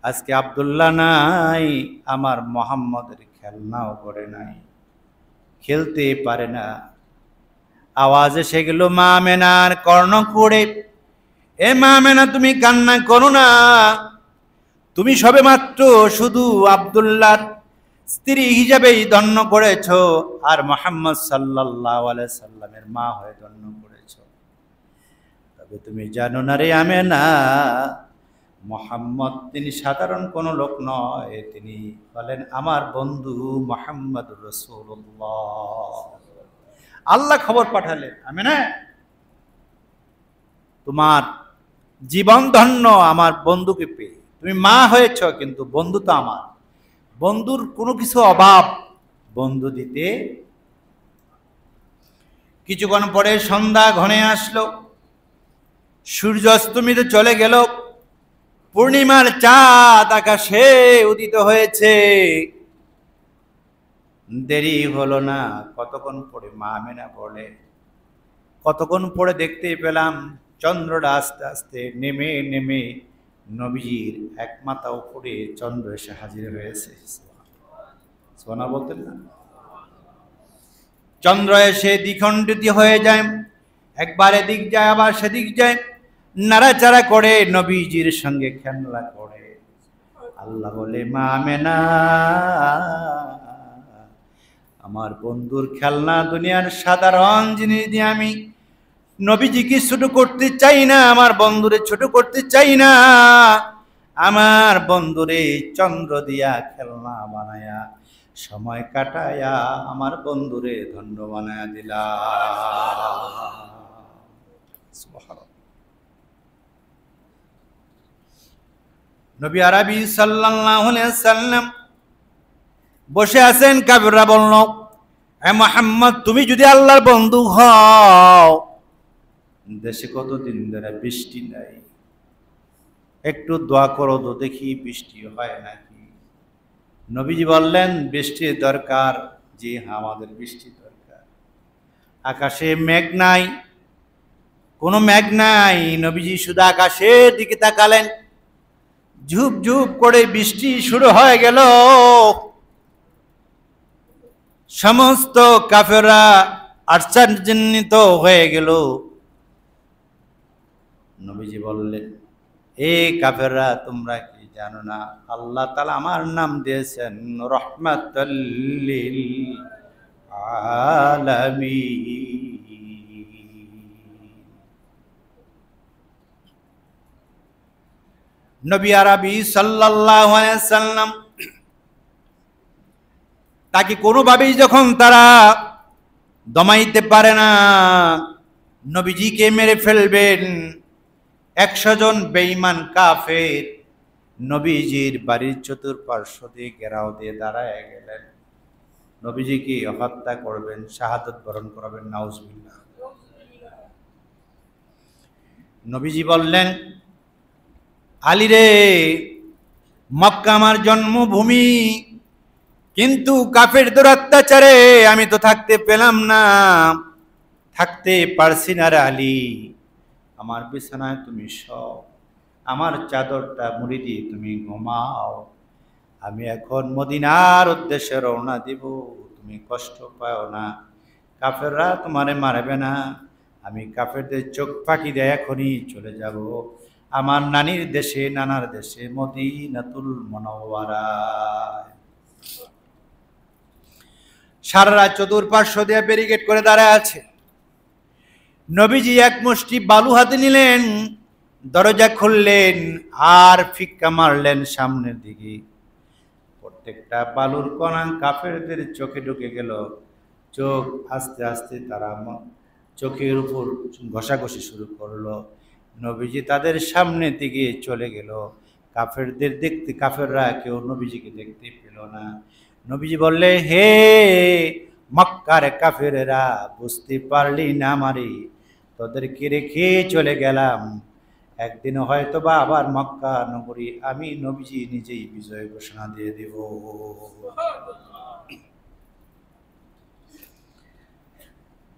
আজকে আব্দুল্লাহ নাই, আমার মুহাম্মদের খেলনাও করে নাই, খেলতে পারে না। আওয়াজে সেগুলো মা আমেনার কর্ণ করে, এ মা আমেনা তুমি কান্না করো না, তুমি সবেমাত্র শুধু আব্দুল্লাহর স্ত্রী হিসাবেই ধন্য করেছ, আর মুহাম্মদ সাল্লাল্লাহু আলাইহি সাল্লামের মা হয়ে ধন্য করেছ। তবে তুমি জানো না রে আমেনা, মুহাম্মদ তিনি সাধারণ কোনো লোক নয়, তিনি বলেন আমার বন্ধু মুহাম্মদুর রাসূলুল্লাহ। আল্লাহ খবর পাঠালেন, আমেনা তোমার জীবন ধন্য আমার বন্ধুকে পেয়ে, তুমি মা হয়েছ কিন্তু বন্ধু তো আমার, বন্ধুর কোনো কিছু অভাব বন্ধু দিতে। কিছুক্ষণ পরে সন্ধ্যা ঘনে আসলো, সূর্য অস্তমিত চলে গেল, পূর্ণিমার চাঁদ আকাশে উদিত হয়েছে। দেরি হলো না, কতক্ষণ পরে মা আমেনা বলে, কতক্ষণ পরে দেখতে পেলাম চন্দ্রটা আস্তে আস্তে নেমে নেমে নবীজির এক মাথা উপরে চন্দ্র এসে হাজির হয়েছে। সোনা বলতেন না, চন্দ্র এসে দ্বিখণ্ডিত হয়ে যায়, একবার এদিক যায় আবার সেদিক যায়, নাড়াচাড়া করে নবীজির সঙ্গে খেলা করে। আল্লাহ বলে, মা আমেনা, আমার বন্ধুর খেলনা দুনিয়ার সাধারণ জিনিস দিয়ে আমি নবীজিকে ছোট করতে চাই না, আমার বন্ধুরে ছোট করতে চাই না। আমার বন্ধুরে চন্দ্র দিয়া খেলনা বানায়া সময় কাটায়া আমার বন্ধুরে ধন্য বানায়া দিলাম। নবী আরবি সাল্লাল্লাহু আলাইহি সাল্লাম বসে আছেন। কাফিররা বলল, এ মুহাম্মদ, তুমি যদি আল্লাহর বন্ধু হও, দেশে কতদিন ধরে বৃষ্টি নাই, একটু দোয়া করো তো দেখি বৃষ্টি হয় নাকি। নবীজি বললেন, বৃষ্টির দরকার? জি হ্যাঁ, আমাদের বৃষ্টি দরকার। আকাশে মেঘ নাই, কোনো মেঘ নাই। নবীজি শুধু আকাশের দিকে তাকালেন, ঝুপ ঝুপ করে বৃষ্টি শুরু হয়ে গেল। সমস্ত কাফেররা আশ্চর্যান্বিত হয়ে গেল। নবীজি বললেন, এ কাফেররা, তোমরা কি জানো না আল্লাহ তাআলা আমার নাম দিয়েছেন রাহমাতুল লিল আলামিন। নবী আরবি সাল্লাল্লাহু আলাইহি সাল্লাম তাকে কোনোভাবেই যখন তারা দমাইতে পারে না, নবীজিকে মেরে ফেলবেন, 100 জন বেঈমান কাফের নবীজির বাড়ির চতুর্পার্শ্ব দিয়ে ঘেরাও দিয়ে দাঁড়ায় গেলেন। নবীজিকে হত্যা করবেন, শাহাদাত বরণ করাবেন। নাউজুবিল্লাহ। নবীজি বললেন, আলী রে, মক্কা আমার জন্মভূমি, কিন্তু কাফেরদের অত্যাচারে আমি তো থাকতে পেলাম না, থাকতে পারছি না রে আলী। আমার বিছানায় তুমি শও, আমার চাদরটা মুড়ি দিয়ে তুমি ঘুমাও। আমি এখন মদিনার উদ্দেশ্যে রওনা দিব, তুমি কষ্ট পাও না, কাফেররা তোমারে মারবে না। আমি কাফেরদের চোখ ফাঁকি দিয়ে এখনই চলে যাব আমার নানির দেশে, নানার দেশে, মদিনাতুল মুনাওয়ারা। সারা রাত চতুর্পার্শ্ব দিয়ে ব্যারিকেড করে দাঁড়ায় আছে। নবীজি এক মুষ্টি বালু হাতে নিলেন, দরজা খুললেন আর ফিক্কা মারলেন সামনের দিকে। প্রত্যেকটা বালুর কণা কাফেরদের চোখে ঢুকে গেল। চোখ আস্তে আস্তে তারা চোখের উপর ঘষাঘষি শুরু করলো। নবীজি তাদের সামনের দিকে চলে গেল। কাফেরদের দেখতে, কাফেররা কেউ নবীজিকে দেখতে পেল না। নবীজি বললে, হে মক্কার কাফেরেরা, বুঝতে পারলি না আমারে? তোদেরকে রেখে চলে গেলাম, একদিন হয়তো বা আবার মক্কা নগরী আমি নবীজি নিজেই বিজয় ঘোষণা দিয়ে দেব।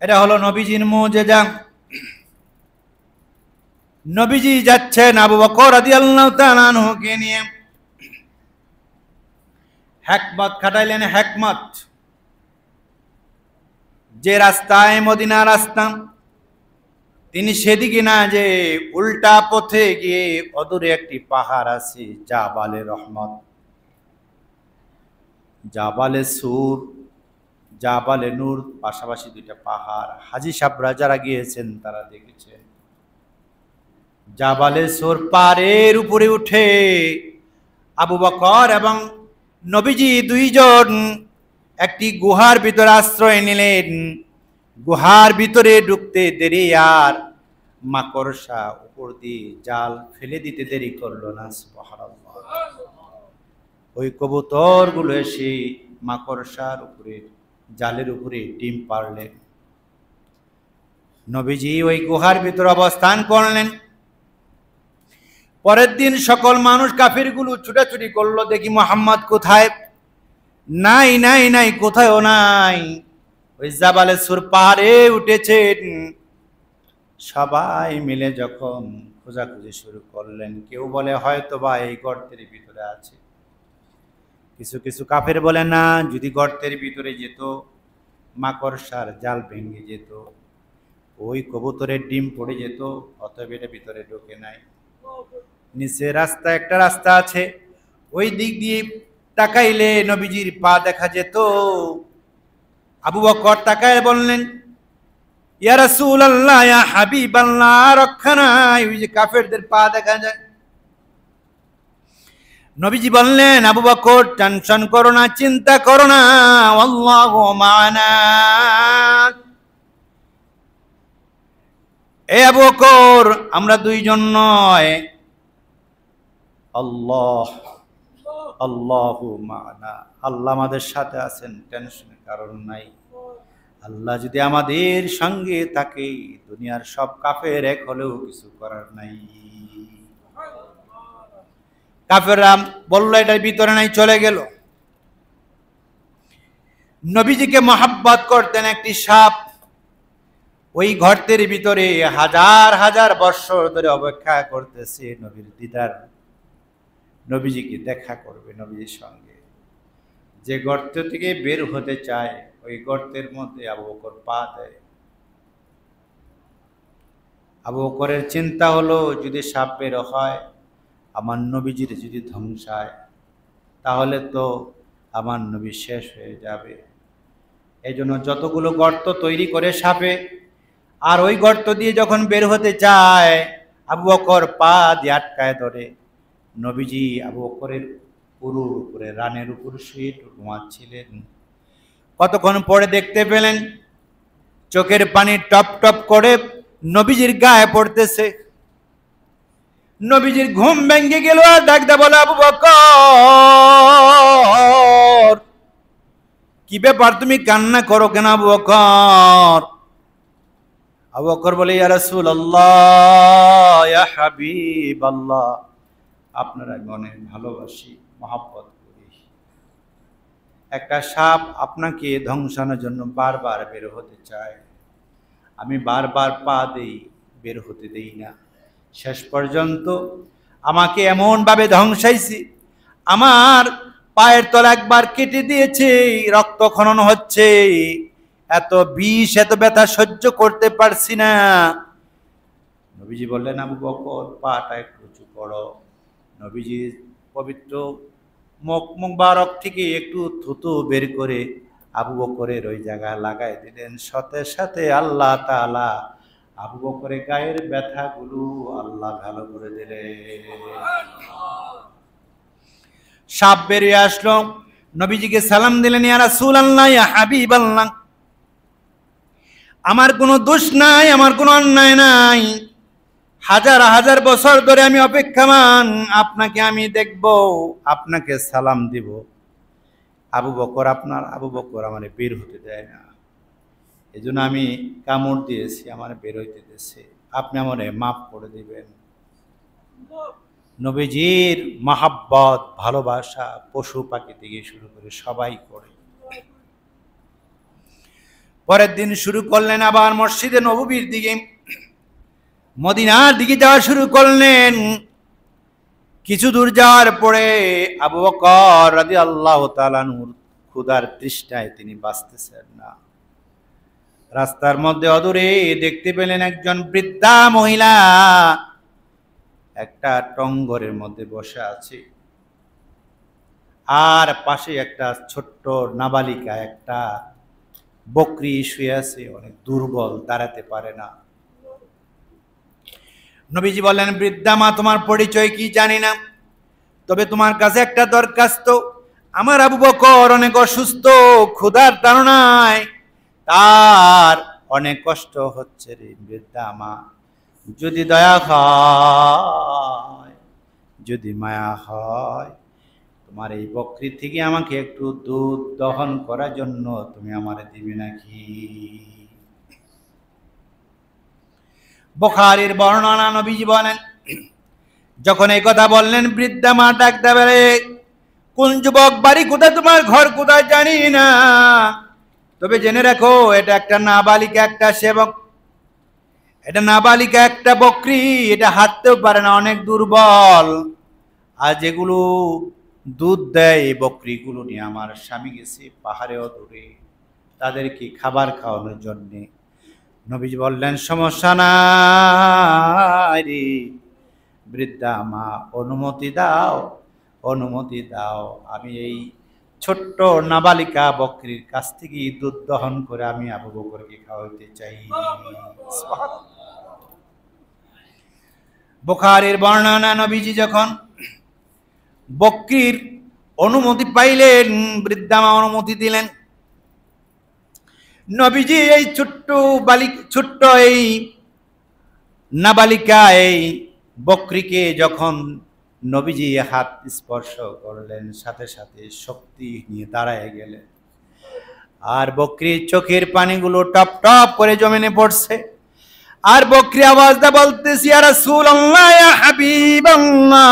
এটা হলো নবীজির মুজিজা। নবীজি যাচ্ছেন আবু বকর রাদিয়াল্লাহু তাআলা আনহুকে নিয়ে। হিকমত খাটাইলেন, হিকমত। যে রাস্তায় মদিনা রাস্তা, তিনি সেদিকে না যে উল্টা পথে গিয়ে অদূরে একটি পাহাড় আছে, জাবালে রহমত, জাবালে সুর, জাবালে নূর, পাশাপাশি দুইটা পাহাড়। হাজী সাহেবরা যারা গিয়েছেন তারা দেখেছেন। জাবালে সুর পাহাড়ের উপরে উঠে আবু বকর এবং নবীজি দুইজন একটি গুহার ভিতরে আশ্রয় নিলেন। গুহার ভিতরে ঢুকতে দেরি আর মাকড়সা উপর দিয়ে জাল ফেলে দিতে দেরি করলো না। সুবহানাল্লাহ। ওই কবুতরগুলো এসে মাকড়সার উপরে, জালের উপরে ডিম পাড়লেন। নবীজি ওই গুহার ভিতরে অবস্থান করলেন। পরের দিন সকল মানুষ কাফিরগুলো ছুটাছুটি করলো, দেখি মুহাম্মদ কোথায়? নাই নাই নাই, কোথায়ও নাই। ওই জাবালে সুর পাহাড়ে উঠেছেন, সবাই মিলে যখন খোঁজাখুঁজি শুরু করলেন, কেউ বলে হয়তো বা এই গর্তের ভিতরে আছে, কিছু কিছু কাফের বলে না, যদি গর্তের ভিতরে যেত মাকড়সার জাল ভেঙে যেত, ওই কবুতরের ডিম পড়ে যেত, অতএব এটা ভিতরে ঢোকে নাই। নিচে রাস্তা, একটা রাস্তা আছে, ওই দিক দিয়ে তাকাইলে নবীজির পা দেখা যেত। আবু বকর তাকায় বললেন, ইয়া রাসূলুল্লাহ, ইয়া হাবিবাল্লাহ, রক্ষা নাই, ওই যে কাফেরদের পা দেখা যায়। নবীজি বললেন, আবু বকর টেনশন করো না, চিন্তা করো না, আল্লাহু মা'ানা। এ আবু বকর, আমরা দুইজন নয়, আল্লাহ, আল্লাহু মা'ানা, আল্লাহ আমাদের সাথে আছেন, টেনশনের কারণ নাই। আল্লাহ যদি আমাদের সঙ্গে থাকে, দুনিয়ার সব কাফের এক হলেও কিছু করার নাই। কাফেররা বলল এটার ভিতরে নাই, চলে গেল। নবীজিকে মহব্বত করতেন একটি সাপ, ওই গর্তের ভিতরে হাজার হাজার বছর ধরে অপেক্ষা করতেছে নবীর দিদার, নবীজিকে দেখা করবে নবীজির সঙ্গে। যে গর্ত থেকে বের হতে চায়, ওই গর্তের মধ্যে আবু বকর পা দেয়। আবু বকরের চিন্তা হলো, যদি সাপ বের হয়, আমার নবীজির যদি ধ্বংসায়, তাহলে তো আমার নবী শেষ হয়ে যাবে। এই জন্য যতগুলো গর্ত তৈরি করে সাপে, আর ওই গর্ত দিয়ে যখন বের হতে চায়, আবু বকর পা দিয়ে আটকায় ধরে। নবীজি আবু বকরের পুরুর উপরে, রানের উপর শুয়ে ঘুমাচ্ছিলেন। কতক্ষণ পরে দেখতে পেলেন চোখের পানি টপ টপ করে নবীজির গায়ে পড়তেছে। নবীজির ঘুম ভেঙে গেল, আর ডাকতে বলে, আবু বকর, কি ব্যাপার, তুমি কান্না করো কেন আবু বকর? আবু বকর বলে, ইয়া রাসূলুল্লাহ, ইয়া হাবিবাল্লাহ, আপনারা অনেক ভালোবাসি, মহব্বত করি। একটা সাপ আপনাকে ধ্বংসানোর জন্য বারবার বের হতে চায়, আমি বারবার পা দেই, বের হতে দেই না। শেষ পর্যন্ত আমাকে এমন ভাবে ধ্বংসাইছি, আমার পায়ের তলা একবার কেটে দিয়েছে, রক্ত খনন হচ্ছে, এত বিষ, এত ব্যথা সহ্য করতে পারছি না। নবীজি বললেন, আবু বকর, পাটা একটু উঁচু করো। নবীজি পবিত্র মুখ মুবারক থেকে একটু থুতু বের করে আবু বকরের ওই জায়গায় লাগাই দিলেন। সাথে সাথে আল্লাহ তাআলা আবু বকরের গায়ের ব্যথাগুলো আল্লাহ ভালো করে দিলেন। সাপ বেরিয়ে আসলো, নবীজিকে সালাম দিলেন, ইয়া রাসূলুল্লাহ, ইয়া হাবিবাল্লাহ, আমার কোনো দোষ নাই, আমার কোনো অন্যায় নাই, হাজার হাজার বছর ধরে আমি অপেক্ষামান, আপনাকে আমি দেখব, আপনাকে সালাম দিব। আবু বকর, আপনার আবু বকর আমার বের হতে দেয় না, এই জন্য আমি কামড় দিয়েছি, আমার বের হইতে দিয়েছে, আপনি আমার মাফ করে দিবেন। নবীজির মহব্বত, ভালোবাসা পশু পাখি থেকে শুরু করে সবাই করে। পরের দিন শুরু করলেন আবার মসজিদে নববীর দিকে, মদিনার দিকে যাওয়া শুরু করলেন। কিছু দূর যাওয়ার পরে আবু বকর রাদিয়াল্লাহু তাআলা আনহু ক্ষুধার তৃষ্ণায় তিনি বাঁচতেছেন না। রাস্তার মধ্যে অদূরে দেখতে পেলেন একজন বৃদ্ধা মহিলা একটা টঙ্গরের মধ্যে বসে আছে, আর পাশে একটা ছোট্ট নাবালিকা, একটা বকরি শুয়ে আছে, অনেক দুর্বল, দাঁড়াতে পারে না। নবীজি বললেন, বৃদ্ধা মা, তোমার পরিচয় কি জানি না, তবে তোমার কাছে একটা দরখাস্ত। আমার আবু বকর অনেক অসুস্থ, ক্ষুধার তাড়নায় তার অনেক কষ্ট হচ্ছে রে বৃদ্ধা মা, যদি দয়া হয়, যদি মায়া হয়, তোমার এই বকরি থেকে আমাকে একটু দুধ দহন করার জন্য তুমি আমারে দিবে নাকি? বুখারীর বর্ণনা, নবীজি বলেন, যখন এই কথা বললেন, বৃদ্ধা মা ডাকতে বলে, কোন যুবক, বাড়ি কোথায়, তোমার ঘর কোথায় জানি না, তবে জেনে রাখো এটা একটা নাবালিকা, একটা সেবক। এটা নাবালিকা একটা বকরি, এটা হাঁটতেও পারে না, অনেক দুর্বল। আর যেগুলো দুধ দেয় এই বকরিগুলো নিয়ে আমার স্বামী গেছে পাহাড়েও দূরে তাদেরকে খাবার খাওয়ানোর জন্যে। নবীজি বললেন সমস্যা নাই রে বৃদ্ধা মা, অনুমতি দাও, অনুমতি দাও, আমি এই ছোট্ট নাবালিকা বকরির কাছ থেকে দুধ দহন করে আমি আবু বকরকে খাওয়াইতে চাই। বুখারীর বর্ণনা, নবীজি যখন বকরির অনুমতি পাইলেন, বৃদ্ধা মা অনুমতি দিলেন। নবীজি এই ছোট্ট এই নাবালিকা এই বকরিকে যখন নবীজি হাত স্পর্শ করলেন, সাথে সাথে শক্তি নিয়ে দাঁড়ায় গেলেন। আর বকরির চোখের পানিগুলো টপ টপ করে জমিনে পড়ছে। আর বকরি আওয়াজ দা বলতেছি, ইয়া রাসূলুল্লাহ, ইয়া হাবিবাল্লাহ,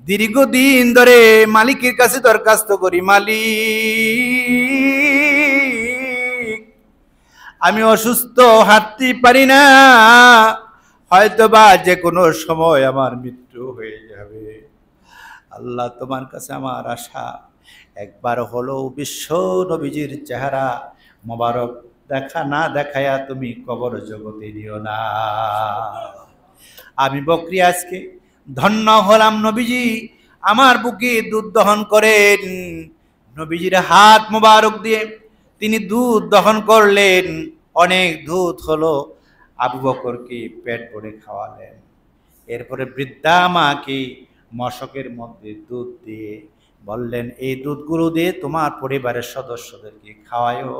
দীর্ঘদিন ধরে মালিকের কাছে দরখাস্ত করি, মালিক আমি অসুস্থ, হাঁটতে পারি না, হয়তোবা যে কোনো সময় আমার মৃত্যু হয়ে যাবে। আল্লাহ তোমার কাছে আমার আশা, একবার হলো বিশ্ব নবীজির চেহারা মোবারক দেখা না দেখায়া তুমি কবর জগতে দিও না। আমি বকরি আজকে ধন্য হলাম, নবীজি আমার বুকে দুধ দহন করেন। নবীজির হাত মোবারক দিয়ে তিনি দুধ দহন করলেন, অনেক দুধ হলো, আবু বকরকে পেট ভরে খাওয়ালেন। এরপরে বৃদ্ধা মাকে মশকের মধ্যে দুধ দিয়ে বললেন, এই দুধগুলো দিয়ে তোমার পরিবারের সদস্যদেরকে খাওয়ায়ও।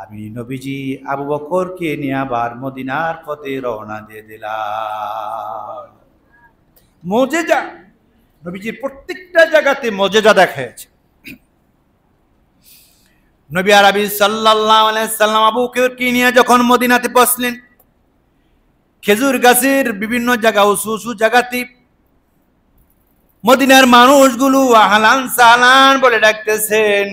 আমি নবীজি আবু বকরকে নিয়ে আবার মদিনার পথে রওনা দিয়ে দিলাম। মুজিজা, নবীজির প্রত্যেকটা জায়গাতে মুজিজা দেখাচ্ছে। নবী আরবি সাল্লাল্লাহু আলাইহি সাল্লাম আবু বকরকে নিয়ে যখন মদিনাতে পৌঁছলেন, খেজুর গাছের বিভিন্ন জায়গা, উঁচু উঁচু জায়গাতে মদিনার মানুষগুলো আহলান সাহলান বলে ডাকতেছেন।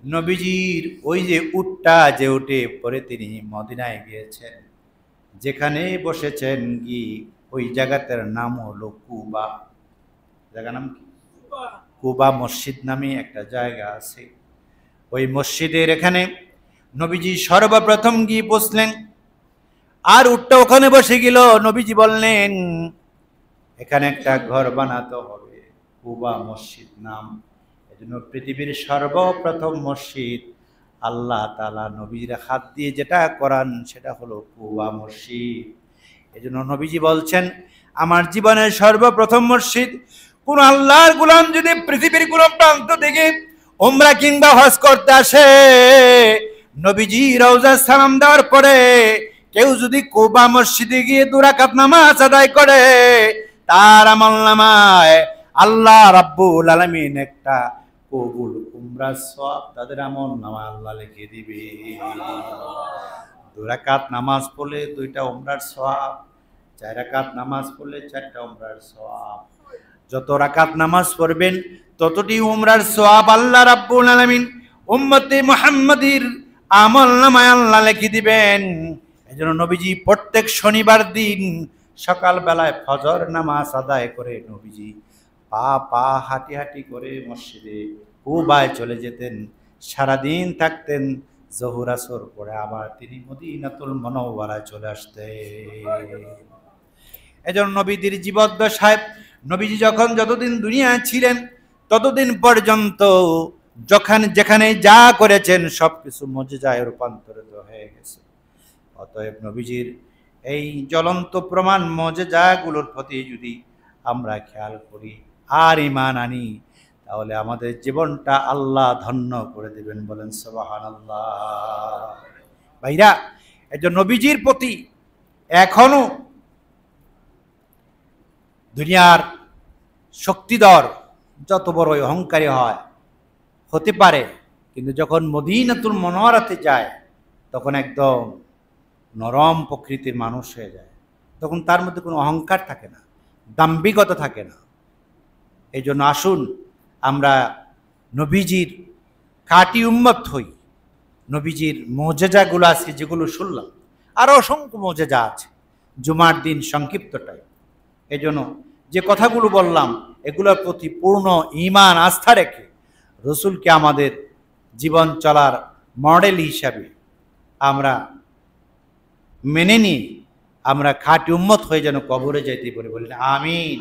নবীজির ওই যে উটটা যে উঠে পরে তিনি মদিনায় গিয়েছেন, যেখানে বসেছেন কি ওই জায়গাটার নাম হলো কুবা। জায়গার নাম কি? কুবা মসজিদ নামে একটা জায়গা আছে। ওই মসজিদের এখানে নবীজি সর্বপ্রথম গিয়ে বসলেন। আর উটটা ওখানে বসে গেল। নবীজি বললেন, এখানে একটা ঘর বানাতে হবে, কুবা মসজিদ নাম। এজন্য পৃথিবীর সর্বপ্রথম মসজিদ আল্লাহ তাআলা নবীর হাত দিয়ে যেটা করান সেটা হলো কুবা মসজিদ। এজন্য নবীজি বলছেন, আমার জীবনের সর্বপ্রথম মসজিদ। কোন আল্লাহর গোলাম যদি পৃথিবীর কোন প্রান্ত থেকে উমরা কিংবা হজ করতে আসে, নবীজি রওজা সালাম দেওয়ার পরে কেউ যদি কুবা মসজিদে গিয়ে 2 রাকাত নামাজ আদায় করে, তার আমলনামায় আল্লাহ রাব্বুল আলামিন একটা কবুল উমরার সওয়াব তাদের আমলনামায় আল্লাহ লিখে দিবে। 2 রাকাত নামাজ পড়লে 2টা উমরার সওয়াব, 4 রাকাত নামাজ পড়লে 4টা উমরার সওয়াব। যত রাকাত নামাজ পড়বেন ততটি উমরার সওয়াব আল্লাহ রাব্বুল আলামিন উম্মতে মুহাম্মাদির আমলনামায় আল্লাহ লিখে দিবেন। এজন্য নবীজি প্রত্যেক শনিবার দিন সকাল বেলায় ফজর নামাজ আদায় করে নবীজি পা হাঁটি হাঁটি করে মসজিদে কুবায় চলে যেতেন। সারাদিন থাকতেন, জোহর আসর পরে আবার তিনি মদিনাতুল মুনাওয়ারায় চলে আসতেন। এজন্য নবীদের জীবদ্দশায় নবীজি যতদিন দুনিয়ায় ছিলেন ততদিন পর্যন্ত যেখানে যা করেছেন সবকিছু মুজিজায় রূপান্তরিত হয়ে গেছে। অতএব নবীজির এই জ্বলন্ত প্রমাণ মুজিজাগুলোর প্রতি যদি আমরা খেয়াল করি আর ঈমান আনি, তাহলে আমাদের জীবনটা আল্লাহ ধন্য করে দিবেন। বলেন সুবহানাল্লাহ। ভাইরা, এই যে নবীজির প্রতি এখনো দুনিয়ার শক্তিধর যত বড় অহংকারী হতে পারে, কিন্তু যখন মদিনাতুল মুনাওয়ারাতে যায় তখন একদম নরম প্রকৃতির মানুষ হয়ে যায়। তখন তার মধ্যে কোনো অহংকার থাকে না, দাম্ভিকতা থাকে না। এই জন্য আসুন আমরা নবীজির খাঁটি উম্মত হই। নবীজির মুজিজাগুলো আজকে যেগুলো শুনলাম, আরও অসংখ্য মজেজা আছে। জুমার দিন সংক্ষিপ্তটাই, এজন্য যে কথাগুলো বললাম এগুলোর প্রতি পূর্ণ ঈমান আস্থা রেখে রসুলকে আমাদের জীবন চলার মডেল হিসাবে আমরা মেনে নিয়ে আমরা খাঁটি উম্মত হয়ে যেন কবরে যাইতে পারি, বলেন আমিন।